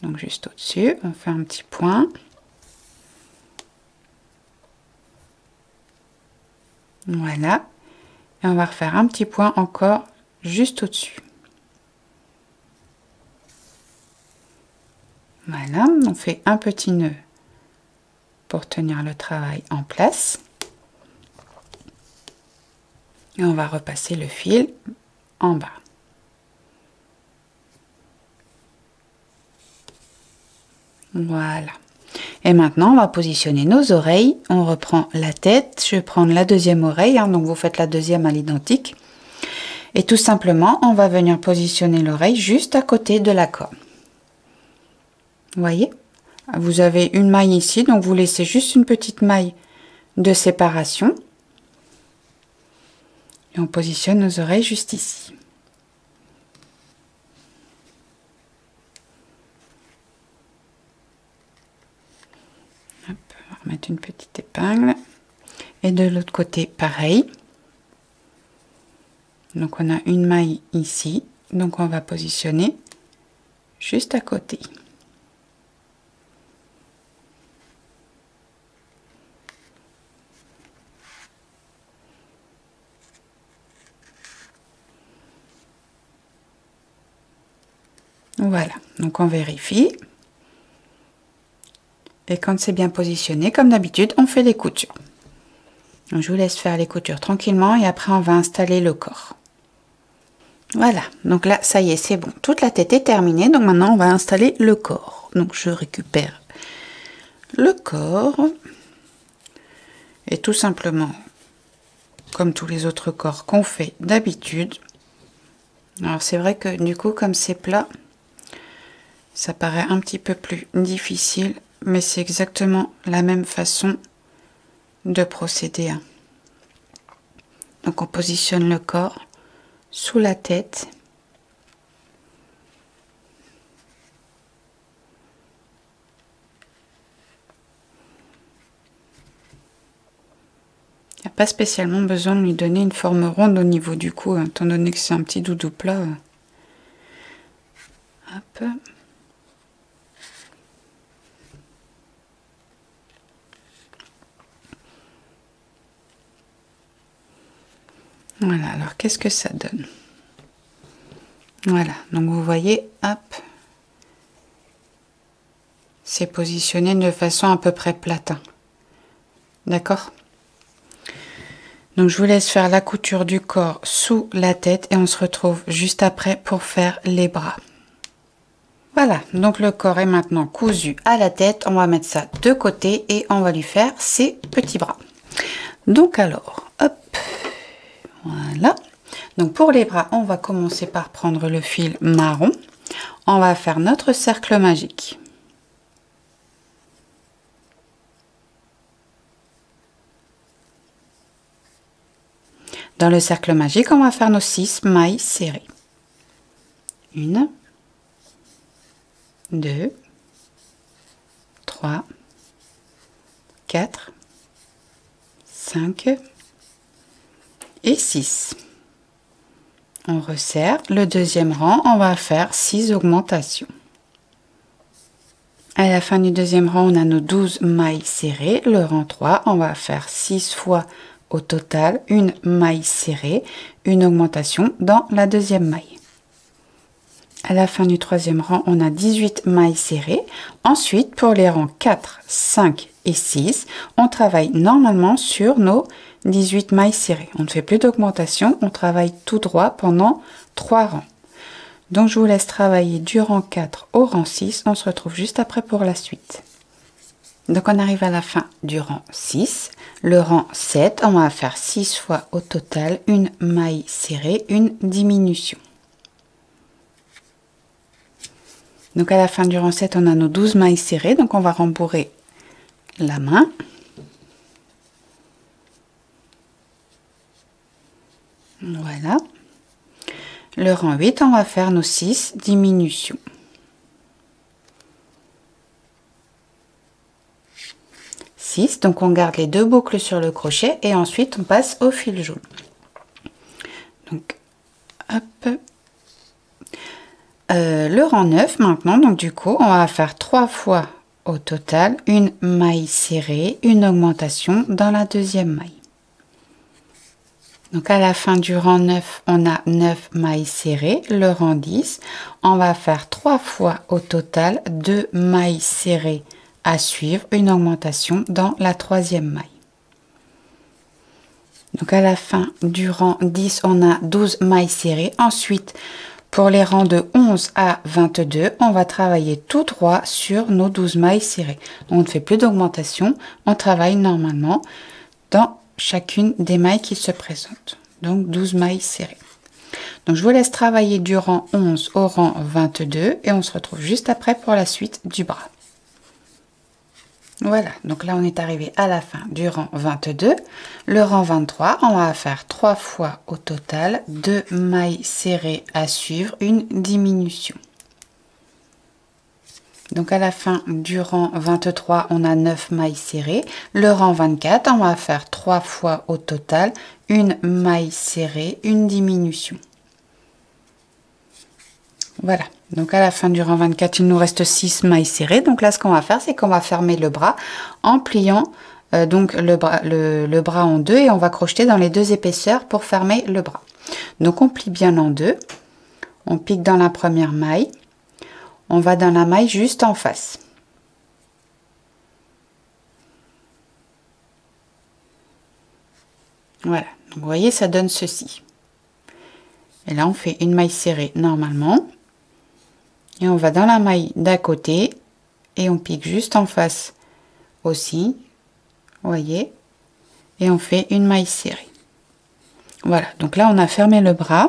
Donc juste au-dessus, on fait un petit point. Voilà. Et on va refaire un petit point encore juste au-dessus. Voilà, on fait un petit nœud pour tenir le travail en place. Et on va repasser le fil en bas. Voilà. Et maintenant, on va positionner nos oreilles. On reprend la tête. Je vais prendre la deuxième oreille. Hein, donc, vous faites la deuxième à l'identique. Et tout simplement, on va venir positionner l'oreille juste à côté de la corne. Vous voyez? Vous avez une maille ici. Donc, vous laissez juste une petite maille de séparation. Et on positionne nos oreilles juste ici. Hop, on va remettre une petite épingle. Et de l'autre côté, pareil. Donc on a une maille ici. Donc on va positionner juste à côté. Voilà, donc on vérifie. Et quand c'est bien positionné, comme d'habitude, on fait les coutures. Donc, je vous laisse faire les coutures tranquillement et après on va installer le corps. Voilà, donc là, ça y est, c'est bon. Toute la tête est terminée, donc maintenant on va installer le corps. Donc je récupère le corps. Et tout simplement, comme tous les autres corps qu'on fait d'habitude. Alors c'est vrai que du coup, comme c'est plat, ça paraît un petit peu plus difficile, mais c'est exactement la même façon de procéder. Donc on positionne le corps sous la tête. Il n'y a pas spécialement besoin de lui donner une forme ronde au niveau du cou, hein, étant donné que c'est un petit doudou plat. Hop. Voilà, alors qu'est-ce que ça donne? Voilà, donc vous voyez, hop, c'est positionné de façon à peu près plate. D'accord? Donc je vous laisse faire la couture du corps sous la tête et on se retrouve juste après pour faire les bras. Voilà, donc le corps est maintenant cousu à la tête. On va mettre ça de côté et on va lui faire ses petits bras. Donc alors, hop, voilà. Donc pour les bras, on va commencer par prendre le fil marron. On va faire notre cercle magique. Dans le cercle magique, on va faire nos 6 mailles serrées. 1, 2, 3, 4, 5 et 6. On resserre. Le deuxième rang, on va faire 6 augmentations. À la fin du deuxième rang, on a nos 12 mailles serrées. Le rang 3, on va faire 6 fois au total une maille serrée, une augmentation dans la deuxième maille. À la fin du troisième rang, on a 18 mailles serrées. Ensuite, pour les rangs 4, 5 et 6, on travaille normalement sur nos 18 mailles serrées. On ne fait plus d'augmentation, on travaille tout droit pendant 3 rangs. Donc, je vous laisse travailler du rang 4 au rang 6. On se retrouve juste après pour la suite. Donc, on arrive à la fin du rang 6. Le rang 7, on va faire 6 fois au total une maille serrée, une diminution. Donc, à la fin du rang 7, on a nos 12 mailles serrées. Donc, on va rembourrer la main. Voilà. Le rang 8, on va faire nos 6 diminutions. 6, donc on garde les 2 boucles sur le crochet et ensuite on passe au fil jaune. Donc, hop. Le rang 9 maintenant, donc du coup, on va faire 3 fois au total une maille serrée, une augmentation dans la deuxième maille. Donc à la fin du rang 9, on a 9 mailles serrées. Le rang 10, on va faire 3 fois au total 2 mailles serrées à suivre, une augmentation dans la troisième maille. Donc à la fin du rang 10, on a 12 mailles serrées. Ensuite, pour les rangs de 11 à 22, on va travailler tout droit sur nos 12 mailles serrées. On ne fait plus d'augmentation, on travaille normalement dans chacune des mailles qui se présentent. Donc 12 mailles serrées. Donc je vous laisse travailler du rang 11 au rang 22 et on se retrouve juste après pour la suite du bras. Voilà, donc là on est arrivé à la fin du rang 22. Le rang 23, on va faire 3 fois au total 2 mailles serrées à suivre, une diminution. Donc à la fin du rang 23, on a 9 mailles serrées. Le rang 24, on va faire 3 fois au total une maille serrée, une diminution. Voilà, donc à la fin du rang 24, il nous reste 6 mailles serrées. Donc là, ce qu'on va faire, c'est qu'on va fermer le bras en pliant donc le bras en deux et on va crocheter dans les deux épaisseurs pour fermer le bras. Donc on plie bien en deux, on pique dans la première maille, on va dans la maille juste en face. Voilà, donc vous voyez, ça donne ceci. Et là, on fait une maille serrée normalement. Et on va dans la maille d'à côté et on pique juste en face aussi, vous voyez, et on fait une maille serrée. Voilà, donc là on a fermé le bras,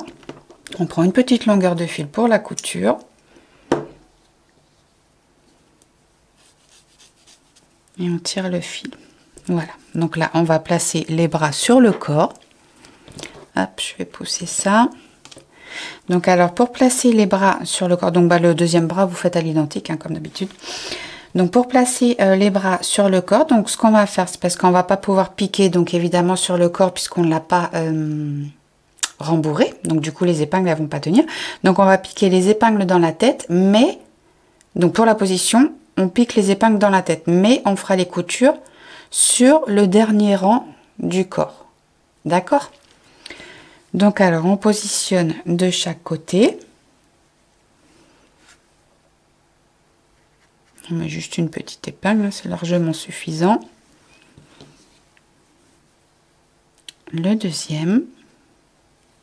on prend une petite longueur de fil pour la couture. Et on tire le fil. Voilà, donc là on va placer les bras sur le corps. Hop, je vais pousser ça. Donc alors pour placer les bras sur le corps, donc le deuxième bras vous faites à l'identique comme d'habitude. Donc pour placer les bras sur le corps, donc ce qu'on va faire, c'est parce qu'on va pas pouvoir piquer donc évidemment sur le corps puisqu'on ne l'a pas rembourré, donc du coup les épingles elles vont pas tenir. Donc on va piquer les épingles dans la tête, mais donc pour la position on pique les épingles dans la tête, mais on fera les coutures sur le dernier rang du corps, d'accord? Donc alors on positionne de chaque côté. On met juste une petite épingle, c'est largement suffisant. Le deuxième,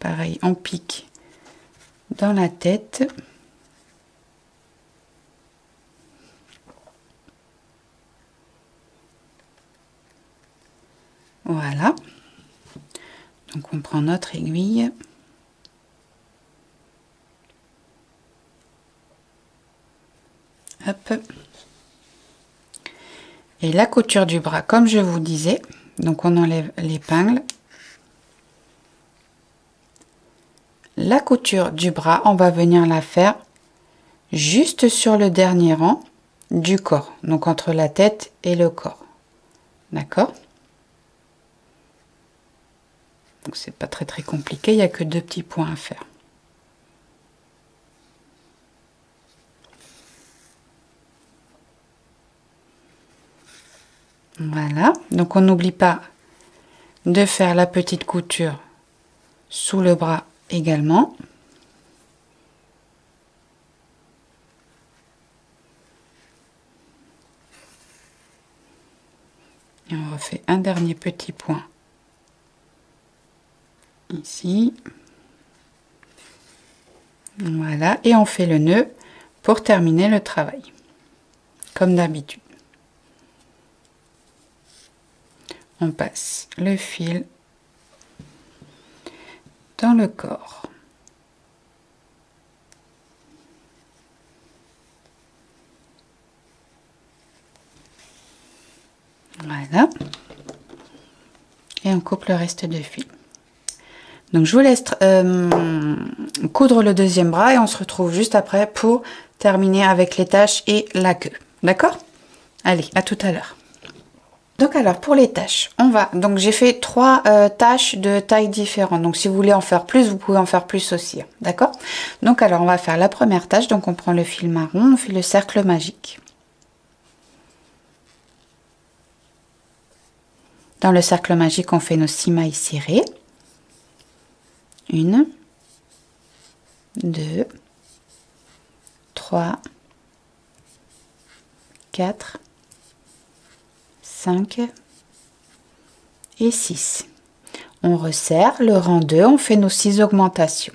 pareil, on pique dans la tête. Voilà. Donc on prend notre aiguille. Hop. Et la couture du bras, comme je vous disais, donc on enlève l'épingle. La couture du bras, on va venir la faire juste sur le dernier rang du corps, donc entre la tête et le corps. D'accord? Donc c'est pas très compliqué, il n'y a que 2 petits points à faire. Voilà, donc on n'oublie pas de faire la petite couture sous le bras également. Et on refait un dernier petit point ici. Voilà, et on fait le nœud pour terminer le travail, comme d'habitude. On passe le fil dans le corps. Voilà. Et on coupe le reste de fil. Donc je vous laisse coudre le deuxième bras et on se retrouve juste après pour terminer avec les taches et la queue. D'accord? Allez, à tout à l'heure. Donc alors pour les taches, on va, donc j'ai fait 3 taches de taille différentes. Donc si vous voulez en faire plus, vous pouvez en faire plus aussi. D'accord? Donc alors on va faire la première tache. Donc on prend le fil marron, on fait le cercle magique. Dans le cercle magique, on fait nos 6 mailles serrées. 1, 2, 3, 4, 5 et 6. On resserre. Le rang 2, on fait nos 6 augmentations.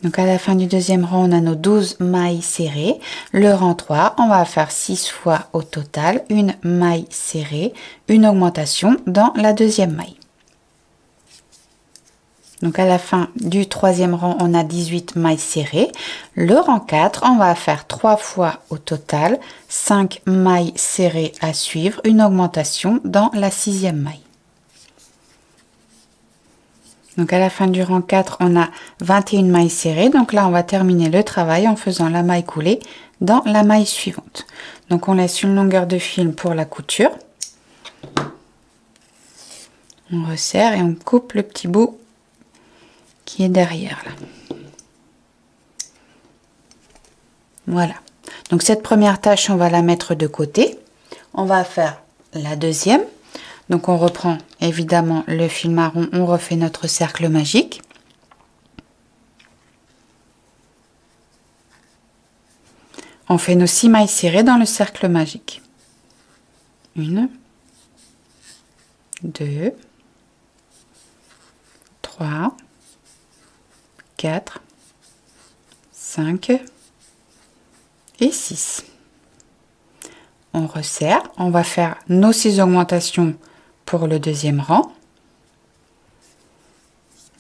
Donc à la fin du deuxième rang, on a nos 12 mailles serrées. Le rang 3, on va faire 6 fois au total une maille serrée, une augmentation dans la deuxième maille. Donc à la fin du troisième rang, on a 18 mailles serrées. Le rang 4, on va faire 3 fois au total 5 mailles serrées à suivre, une augmentation dans la sixième maille. Donc à la fin du rang 4, on a 21 mailles serrées. Donc là, on va terminer le travail en faisant la maille coulée dans la maille suivante. Donc on laisse une longueur de fil pour la couture. On resserre et on coupe le petit bout qui est derrière là. Voilà. Donc cette première tâche, on va la mettre de côté. On va faire la deuxième. Donc on reprend évidemment le fil marron, on refait notre cercle magique. On fait nos 6 mailles serrées dans le cercle magique. 1, 2, 3, 4, 5 et 6. On resserre, on va faire nos 6 augmentations pour le deuxième rang.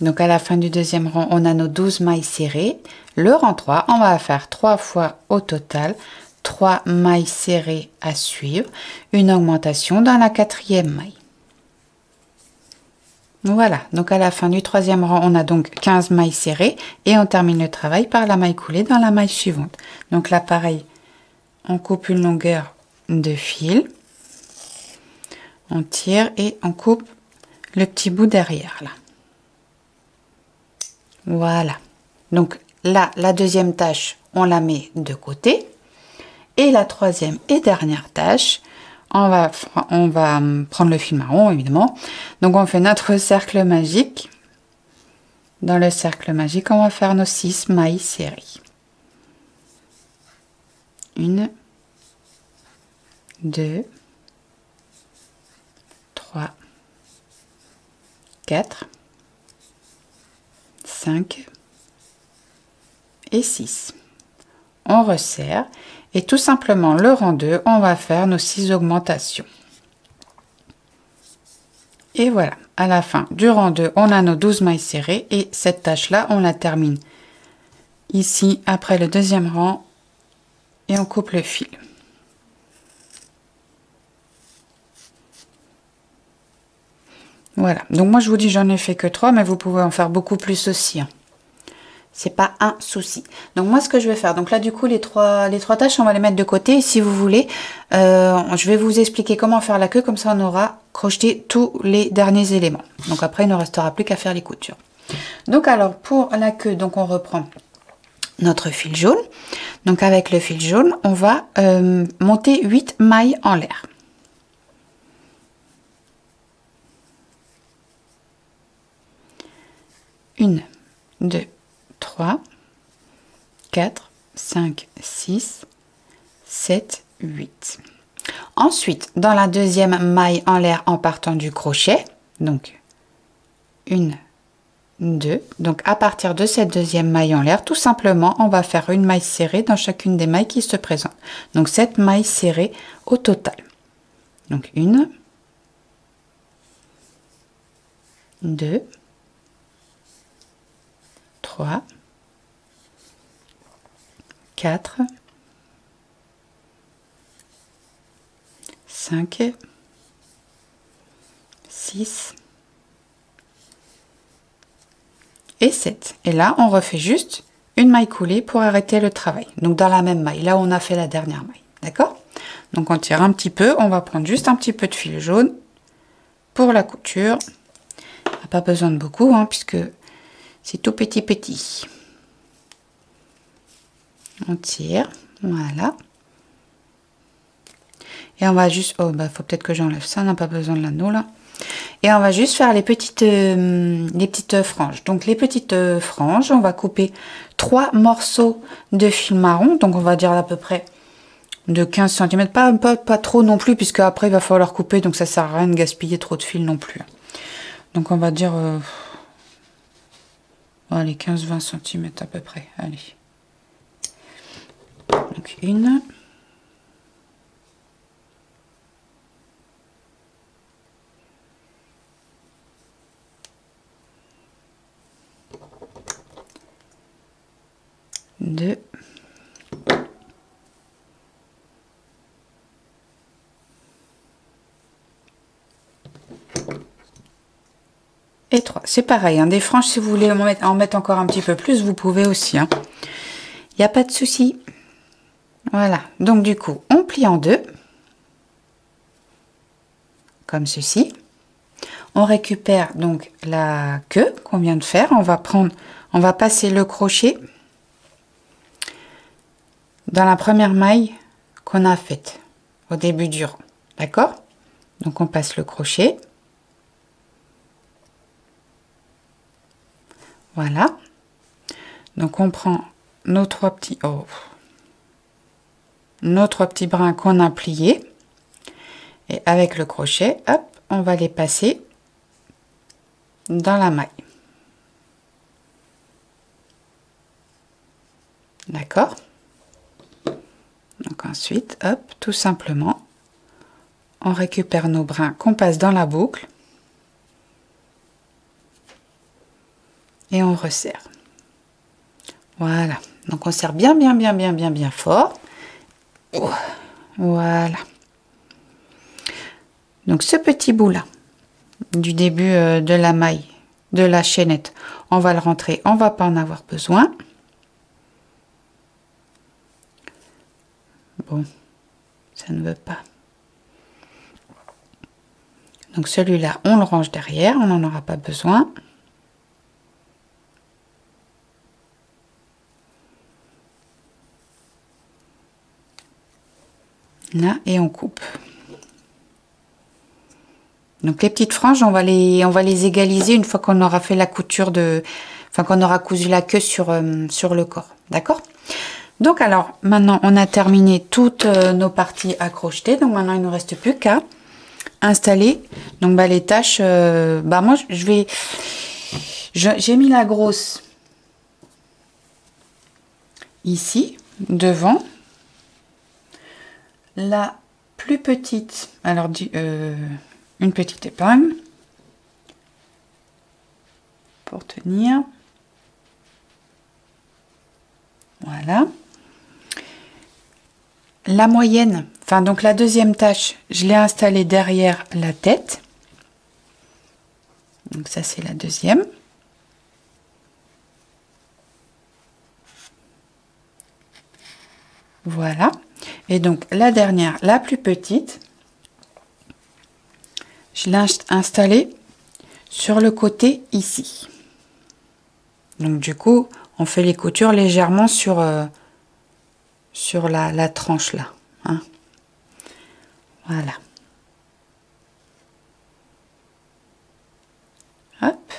Donc à la fin du deuxième rang, on a nos 12 mailles serrées. Le rang 3, on va faire 3 fois au total 3 mailles serrées à suivre, une augmentation dans la quatrième maille. Voilà, donc à la fin du troisième rang, on a donc 15 mailles serrées et on termine le travail par la maille coulée dans la maille suivante. Donc là, pareil, on coupe une longueur de fil, on tire et on coupe le petit bout derrière là. Voilà, donc là, la deuxième tâche, on la met de côté. Et la troisième et dernière tâche, on va prendre le fil marron évidemment. Donc on fait notre cercle magique. Dans le cercle magique, on va faire nos 6 mailles serrées. 1, 2, 3, 4, 5 et 6. On resserre et tout simplement le rang 2, on va faire nos 6 augmentations. Et voilà, à la fin du rang 2, on a nos 12 mailles serrées et cette tâche-là, on la termine ici après le deuxième rang et on coupe le fil. Voilà, donc moi je vous dis j'en ai fait que 3, mais vous pouvez en faire beaucoup plus aussi, hein. C'est pas un souci. Donc moi ce que je vais faire, donc là du coup les trois tâches on va les mettre de côté. Et si vous voulez, je vais vous expliquer comment faire la queue, comme ça on aura crocheté tous les derniers éléments. Donc après il ne restera plus qu'à faire les coutures. Donc alors pour la queue, donc on reprend notre fil jaune. Donc avec le fil jaune, on va monter 8 mailles en l'air. 1, 2, 3, 4, 5, 6, 7, 8. Ensuite, dans la deuxième maille en l'air en partant du crochet, donc 1, 2, donc à partir de cette deuxième maille en l'air, tout simplement, on va faire une maille serrée dans chacune des mailles qui se présentent. Donc 7 mailles serrées au total. Donc 1, 2, 3, 4, 5, 6 et 7. Et là, on refait juste une maille coulée pour arrêter le travail. Donc dans la même maille, là où on a fait la dernière maille. D'accord? Donc on tire un petit peu, on va prendre juste un petit peu de fil jaune pour la couture. On n'a pas besoin de beaucoup, hein, puisque c'est tout petit. On tire, voilà. Et on va juste, oh bah faut peut-être que j'enlève ça, on n'a pas besoin de l'anneau là. Et on va juste faire les petites franges. Donc les petites franges, on va couper 3 morceaux de fil marron. Donc on va dire à peu près de 15 cm, pas trop non plus, puisque après il va falloir couper, donc ça sert à rien de gaspiller trop de fil non plus. Donc on va dire allez, 15-20 cm à peu près. Allez. Donc une. Deux. Et 3. C'est pareil, hein, des franges, si vous voulez en mettre encore un petit peu plus, vous pouvez aussi. Il n'y a pas de souci. Voilà, donc du coup, on plie en deux. Comme ceci. On récupère donc la queue qu'on vient de faire. On va passer le crochet dans la première maille qu'on a faite au début du rang. D'accord? Donc on passe le crochet. Voilà. Donc on prend nos trois petits brins qu'on a pliés et avec le crochet, hop, on va les passer dans la maille. D'accord? Donc ensuite, hop, tout simplement, on récupère nos brins qu'on passe dans la boucle et on resserre. Voilà. Donc on serre bien fort. Voilà. Donc ce petit bout là du début de la maille de la chaînette, on va le rentrer, on va pas en avoir besoin. Bon, ça ne veut pas. Donc celui-là, on le range derrière, on n'en aura pas besoin. Là, et on coupe. Donc les petites franges, on va les égaliser une fois qu'on aura fait la couture qu'on aura cousu la queue sur le corps. D'accord? Donc alors, maintenant, on a terminé toutes nos parties à crocheter. Donc maintenant, il ne nous reste plus qu'à installer donc les tâches. Moi, j'ai mis la grosse ici, devant. La plus petite, alors une petite épingle pour tenir. Voilà. La moyenne, donc la deuxième tâche, je l'ai installée derrière la tête. Donc ça, c'est la deuxième. Voilà. Et donc la dernière, la plus petite, je l'ai installée sur le côté ici. Donc du coup, on fait les coutures légèrement sur la tranche là. Hein. Voilà. Hop.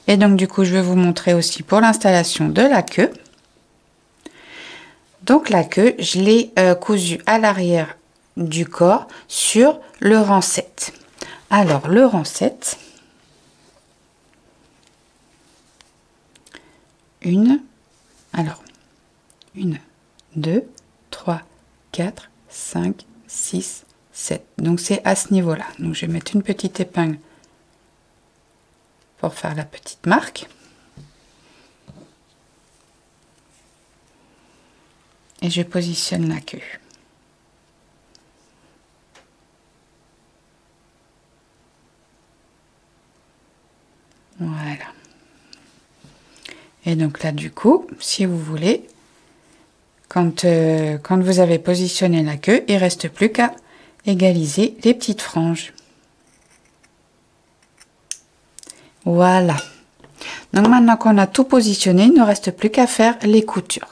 Et donc du coup, je vais vous montrer aussi pour l'installation de la queue. Donc la queue, je l'ai cousue à l'arrière du corps sur le rang 7. Alors le rang 7, une, 2, 3, 4, 5, 6, 7. Donc c'est à ce niveau-là. Donc je vais mettre une petite épingle pour faire la petite marque. Et je positionne la queue. Voilà. Et donc là, du coup, si vous voulez, quand vous avez positionné la queue, il ne reste plus qu'à égaliser les petites franges. Voilà. Donc maintenant qu'on a tout positionné, il ne reste plus qu'à faire les coutures.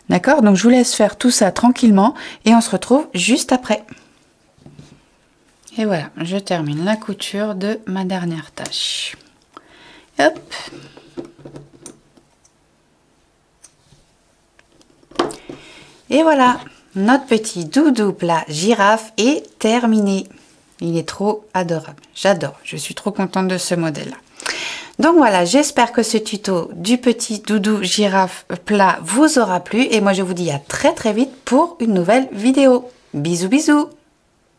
D'accord? Donc je vous laisse faire tout ça tranquillement et on se retrouve juste après. Et voilà, je termine la couture de ma dernière tâche. Hop. Et voilà, notre petit doudou plat girafe est terminé. Il est trop adorable. J'adore. Je suis trop contente de ce modèle-là. Donc voilà, j'espère que ce tuto du petit doudou girafe plat vous aura plu. Et moi, je vous dis à très très vite pour une nouvelle vidéo. Bisous bisous.